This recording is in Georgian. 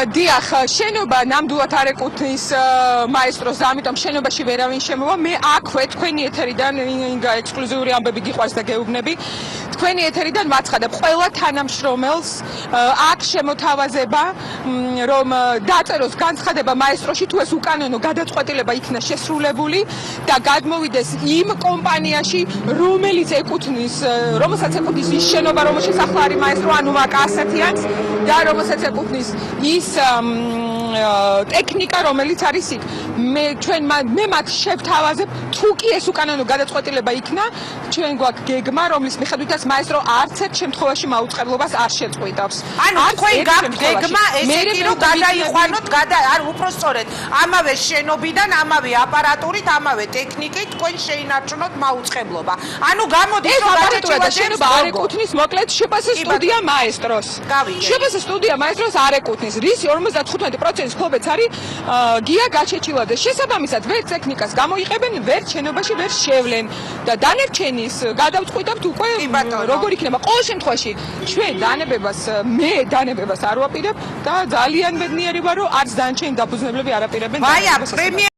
დიახ, შენობა ნამდვილად არ ეკუთვნის მაესტროს, ამიტომ შენობაში ვერავინ შემოვა. მე აქვე თქვენი ეთერიდან ინგა ექსკლუზიური ამბები გიყვარს და გეუბნები. თქვენი ეთერიდან ვაცხადებ ყველა თანამშრომელს აქ შემოთავაზება, რომ დაწეროს განცხადება მაესტროში, თუ ეს უკანონო გადაწყვეტილება იქნა შესრულებული და გადმოვიდეს იმ კომპანიაში, რომელსაც ეკუთვნის ის შენობა, რომელშიც ახლა არის მაესტრო, ანუ ვაკა ასეთიანს და რომელსაც ეკუთვნის ის ტექნიკა, რომელიც არის იქ. მე მათ შევთავაზებ, თუ კი ეს უკანონო გადაწყვეტილება იქნა, ჩვენ გვაქვს გეგმა, რომლის მიხედვითაც მაესტრო არც ერთ შემთხვევაში მაუწყებლობას არ შეწყვიტავს. ანუ თქვენ გაქვთ გეგმა ესეთი, რომ გადაიყვანოთ, არ უпростоრეთ ამავე შენობიდან, ამავე აპარატურით, ამავე ტექნიკით თქვენ შეინარჩუნოთ მაუწყებლობა. ანუ გამოდის რომ აპარატურა შენობა არ ეკუთვნის, მოკლედ შპს სტუდია მაესტროს. შპს სტუდია მაესტროს არ ეკუთვნის. რისი 55% ფლობეც არის გია გაჩეჩილაძე. შესაბამისად, ვერც ტექნიკას გამოიყებენ, ვერც შენობაში ვერ შევლენ და დანარჩენის გადავწყვიტებთ უკვე როგორ იქნება. ყოველ შემთხვევაში ჩვენ დანებებას არ ვაპირებ და ძალიან ბედნიერი ვარ, რომ არც დანარჩენი დაფუძნებლები არ აპირებენ.